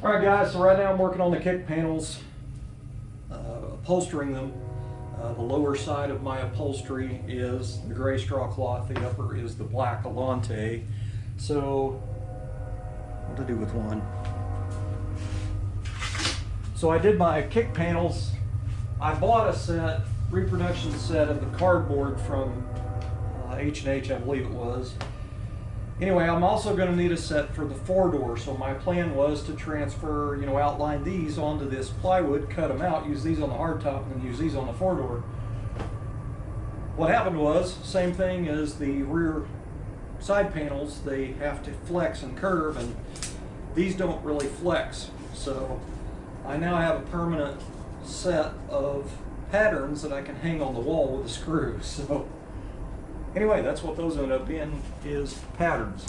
Alright guys, so right now I'm working on the kick panels, upholstering them. The lower side of my upholstery is the gray straw cloth, the upper is the black Alante. So, what to do with one? So I did my kick panels. I bought a reproduction set of the cardboard from H&H, I believe it was. Anyway, I'm also going to need a set for the 4-door, so my plan was to transfer, outline these onto this plywood, cut them out, use these on the hardtop, and then use these on the 4-door. What happened was, same thing as the rear side panels, they have to flex and curve, and these don't really flex. So I now have a permanent set of patterns that I can hang on the wall with a screw. So anyway, that's what those end up being, is patterns.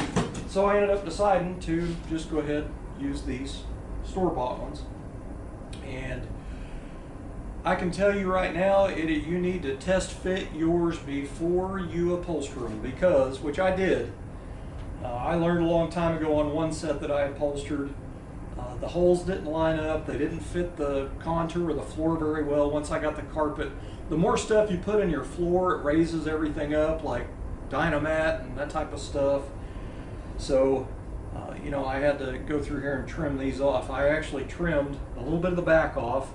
So I ended up deciding to just go ahead and use these store-bought ones. And I can tell you right now, you need to test fit yours before you upholster them, because, which I did, I learned a long time ago on one set that I upholstered, the holes didn't line up, they didn't fit the contour of the floor very well. Once I got the carpet, the more stuff you put in your floor, it raises everything up, like Dynamat and that type of stuff. So, I had to go through here and trim these off. I actually trimmed a little bit of the back off.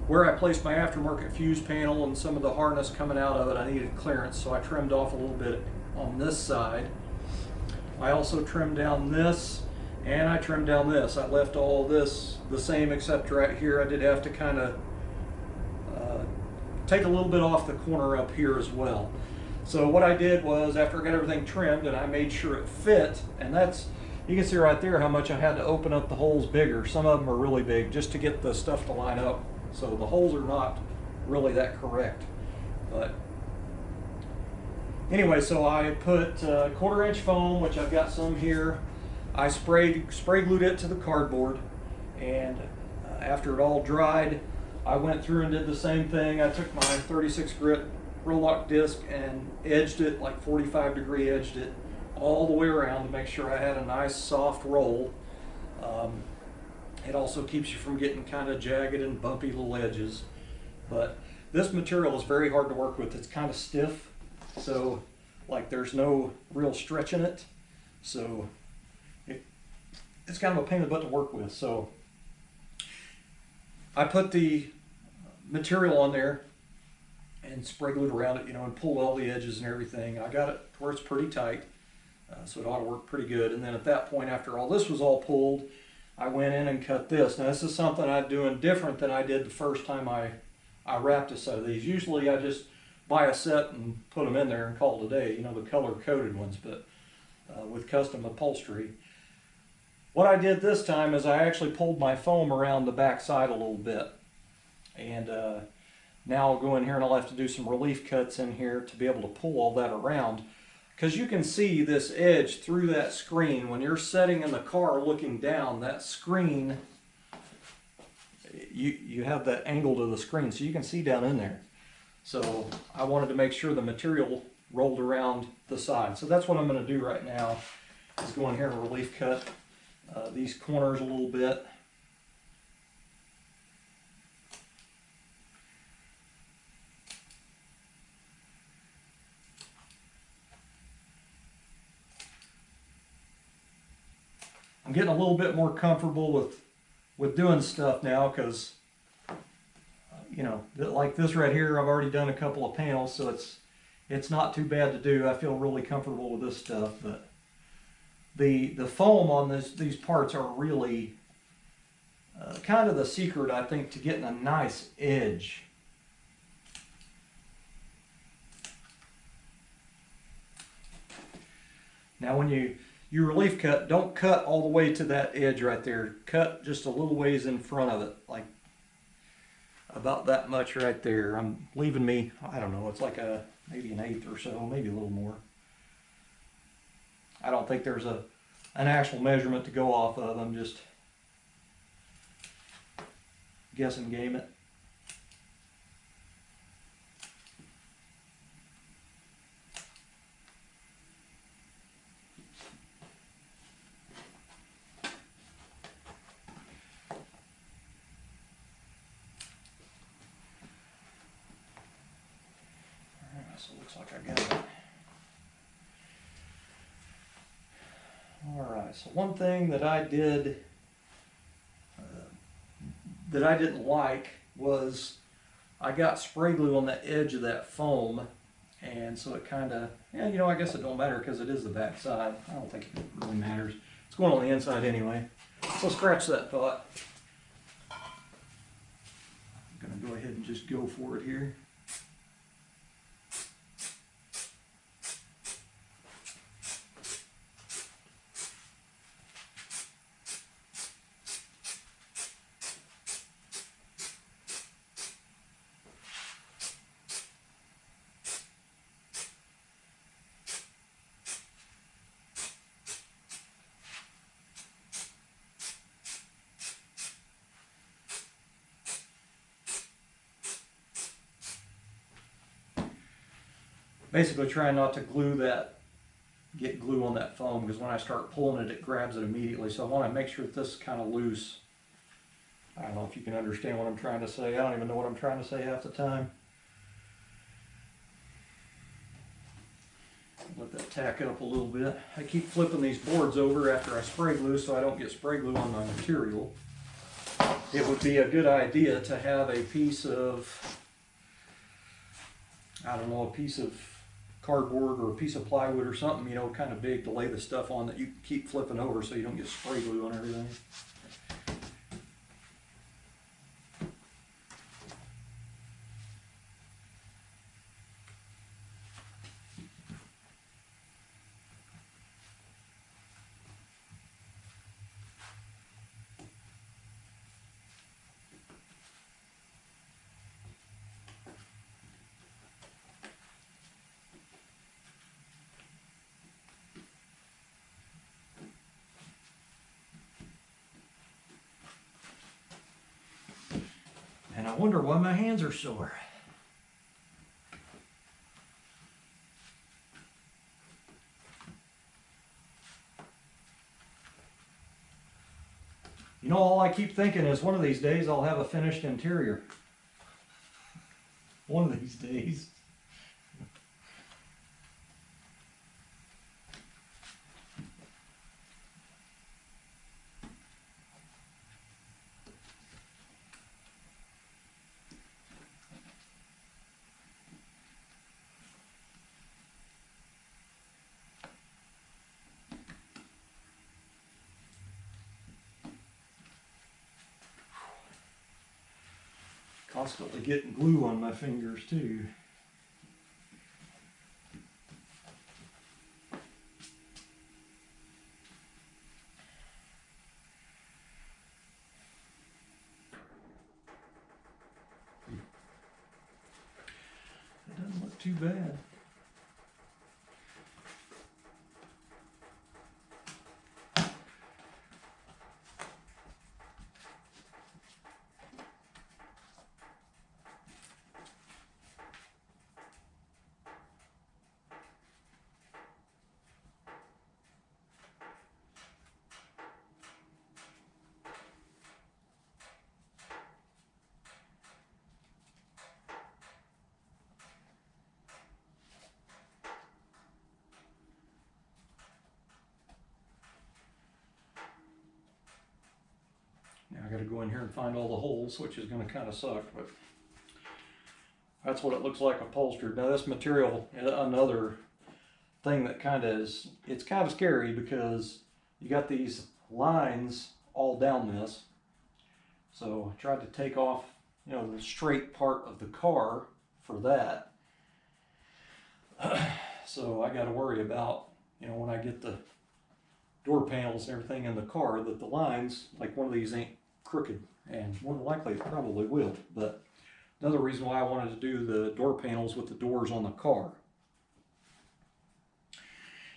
Where I placed my aftermarket fuse panel and some of the harness coming out of it, I needed clearance, so I trimmed off a little bit on this side. I also trimmed down this, and I trimmed down this. I left all this the same except right here. I did have to kind of take a little bit off the corner up here as well. So what I did was, after I got everything trimmed and I made sure it fit, and that's, you can see right there how much I had to open up the holes bigger. Some of them are really big just to get the stuff to line up. So the holes are not really that correct. But anyway, so I put 1/4 inch foam, which I've got some here. I spray glued it to the cardboard, and after it all dried, I went through and did the same thing. I took my 36 grit Rolock disc and edged it, like 45-degree edged it all the way around to make sure I had a nice soft roll. It also keeps you from getting kind of jagged and bumpy little edges. But this material is very hard to work with. It's kind of stiff, so like there's no real stretch in it. So it's kind of a pain in the butt to work with. So I put the material on there and spray glued around it, and pulled all the edges and everything. I got it to where it's pretty tight, so it ought to work pretty good. And then at that point, after all this was all pulled, I went in and cut this. Now this is something I'm doing different than I did the first time I wrapped a set of these. Usually I just buy a set and put them in there and call it a day, the color-coded ones, but with custom upholstery. What I did this time is I actually pulled my foam around the back side a little bit. And now I'll go in here and I'll have to do some relief cuts in here to be able to pull all that around. Because you can see this edge through that screen. When you're sitting in the car looking down, that screen, you have that angle to the screen, so you can see down in there. So I wanted to make sure the material rolled around the side. So that's what I'm going to do right now, is go in here and relief cut these corners a little bit. I'm getting a little bit more comfortable with doing stuff now, because like this right here, I've already done a couple of panels, so it's not too bad to do. I feel really comfortable with this stuff. But the foam on these parts are really kind of the secret, I think, to getting a nice edge. Now when you relief cut, don't cut all the way to that edge right there. Cut just a little ways in front of it, like about that much right there. I'm leaving me, I don't know, it's like maybe an 1/8 or so, maybe a little more. I don't think there's an actual measurement to go off of. I'm just guessing game it. like I got it. Alright, so one thing that I did that I didn't like was I got spray glue on the edge of that foam, and so it kind of, yeah, you know, I guess it don't matter because it is the back side. I don't think it really matters. It's going on the inside anyway. So scratch that thought. I'm going to go ahead and just go for it here. Basically trying not to get glue on that foam, because when I start pulling it, it grabs it immediately. So I want to make sure that this is kind of loose. I don't know if you can understand what I'm trying to say. I don't even know what I'm trying to say half the time. Let that tack up a little bit. I keep flipping these boards over after I spray glue so I don't get spray glue on my material. It would be a good idea to have a piece of, I don't know, a piece of cardboard or a piece of plywood or something, you know, kind of big to lay the stuff on that you can keep flipping over so you don't get spray glue on everything. And I wonder why my hands are sore. You know, all I keep thinking is one of these days I'll have a finished interior. One of these days. Constantly getting glue on my fingers too. It doesn't look too bad. Now I got to go in here and find all the holes, which is going to kind of suck, but that's what it looks like upholstered. Now this material, another thing that kind of is, it's kind of scary because you got these lines all down this. So I tried to take off, you know, the straight part of the car for that. So I got to worry about, you know, when I get the door panels and everything in the car, that the lines, like one of these ain't crooked, and more than likely it probably will. But another reason why I wanted to do the door panels with the doors on the car.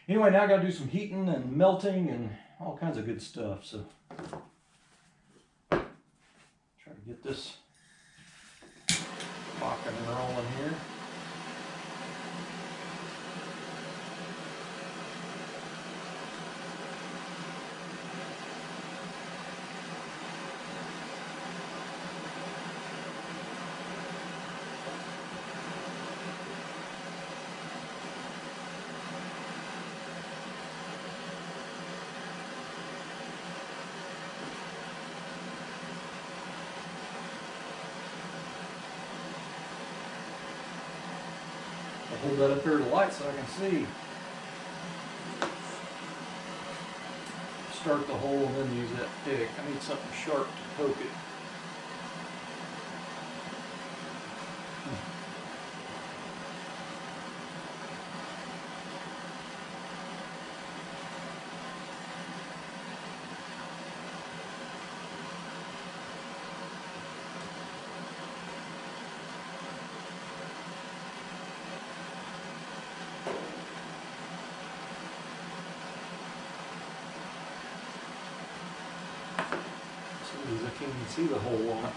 Anyway, now I got to do some heating and melting and all kinds of good stuff. So try to get this rocking and rolling here. Hold that up there to the light so I can see. Start the hole and then use that pick. I need something sharp to poke it. I can't even see the hole on it.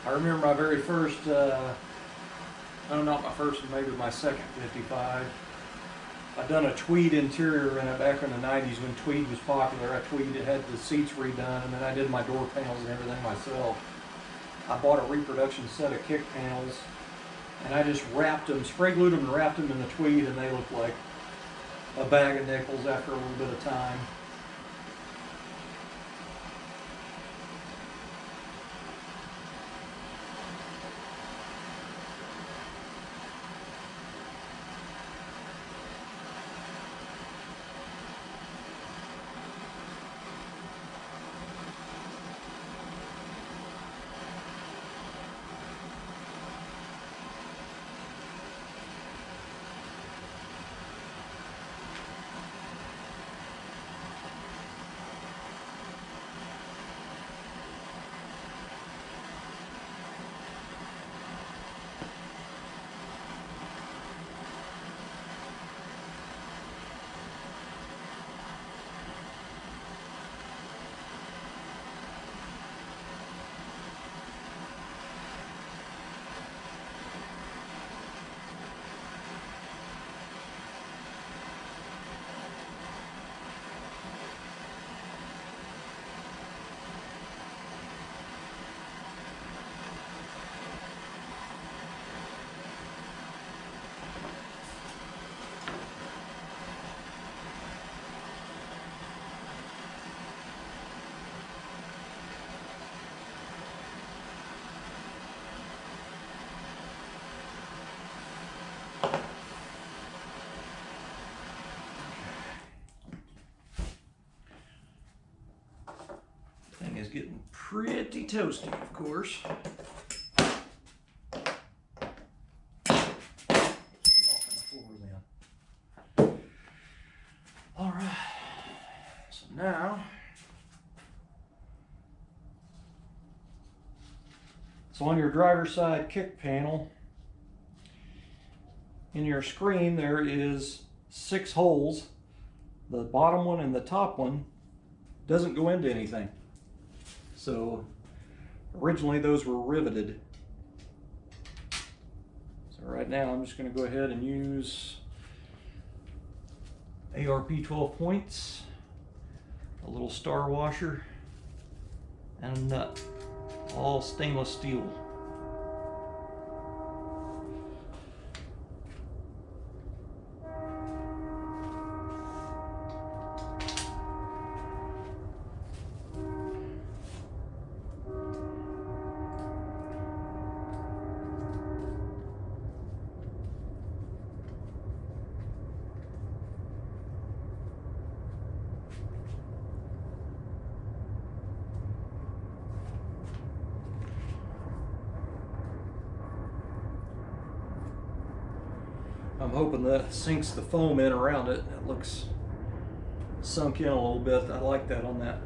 I remember my very first, no, not my first, maybe my second 55. I'd done a tweed interior in it back in the 90s when tweed was popular. I tweed, had the seats redone, and then I did my door panels and everything myself. I bought a reproduction set of kick panels, and I just wrapped them, spray glued them and wrapped them in the tweed, and they looked like a bag of nickels after a little bit of time. getting pretty toasty, of course. All right, so now, so on your driver's side kick panel, in your screen there is 6 holes. The bottom one and the top one doesn't go into anything. So originally those were riveted. So right now I'm just going to go ahead and use ARP 12 points, a little star washer, and a nut, all stainless steel. I'm hoping that sinks the foam in around it. It looks sunk in a little bit. I like that on that,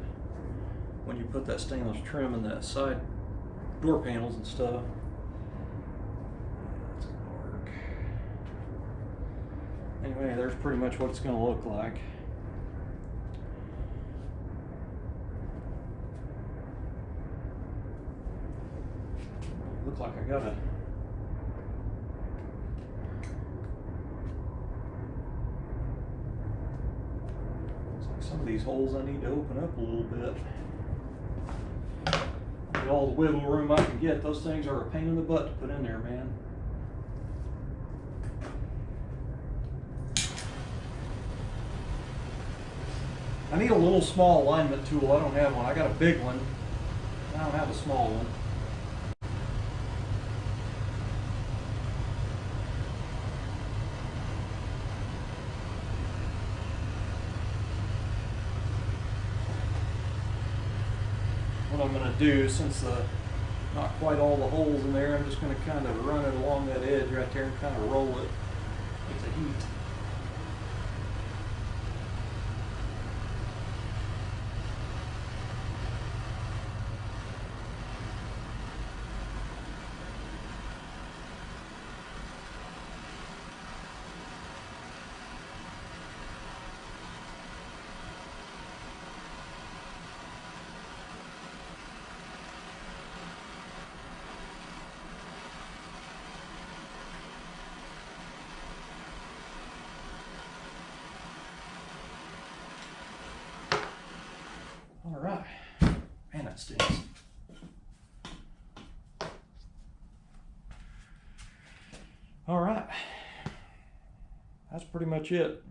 when you put that stainless trim in that side door panels and stuff. That's gonna work. Anyway, there's pretty much what it's gonna look like. Looks like I gotta some of these holes I need to open up a little bit. Get all the wiggle room I can get. Those things are a pain in the butt to put in there, man. I need a little small alignment tool. I don't have one. I got a big one. I don't have a small one. What I'm going to do, since not quite all the holes in there, I'm just going to kind of run it along that edge right there and kind of roll it with the heat. All right, man, that stinks. All right, that's pretty much it.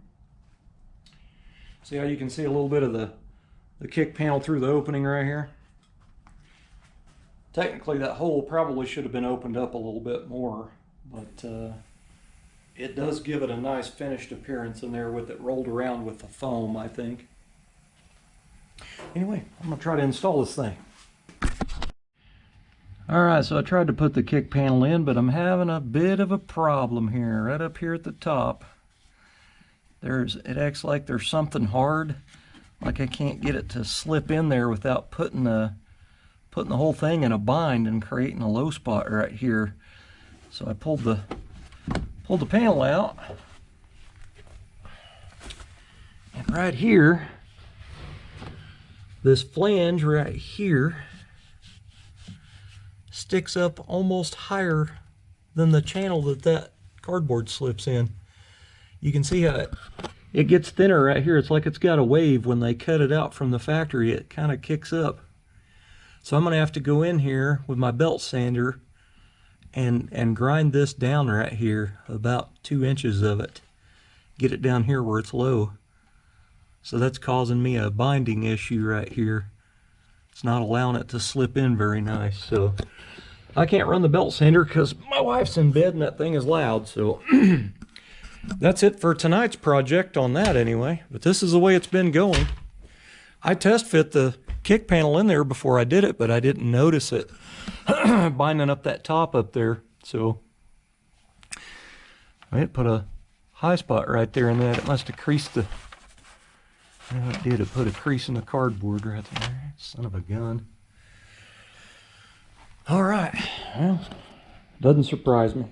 See how you can see a little bit of the kick panel through the opening right here? Technically that hole probably should have been opened up a little bit more, but it does give it a nice finished appearance in there with it rolled around with the foam, I think. Anyway, I'm going to try to install this thing. Alright, so I tried to put the kick panel in, but I'm having a bit of a problem here, right up here at the top. It acts like there's something hard, like I can't get it to slip in there without putting the whole thing in a bind and creating a low spot right here. So I pulled the panel out, and right here, this flange right here sticks up almost higher than the channel that cardboard slips in. You can see how it gets thinner right here. It's like it's got a wave. When they cut it out from the factory, it kind of kicks up. So I'm going to have to go in here with my belt sander and grind this down right here, about 2 inches of it. Get it down here where it's low. So that's causing me a binding issue right here. It's not allowing it to slip in very nice. So I can't run the belt sander because my wife's in bed and that thing is loud. So that's it for tonight's project on that anyway. But this is the way it's been going. I test fit the kick panel in there before I did it, but I didn't notice it binding up that top up there. So I had put a high spot right there in that. It must have creased the, well, it did. It put a crease in the cardboard right there. Son of a gun. All right. Well, doesn't surprise me.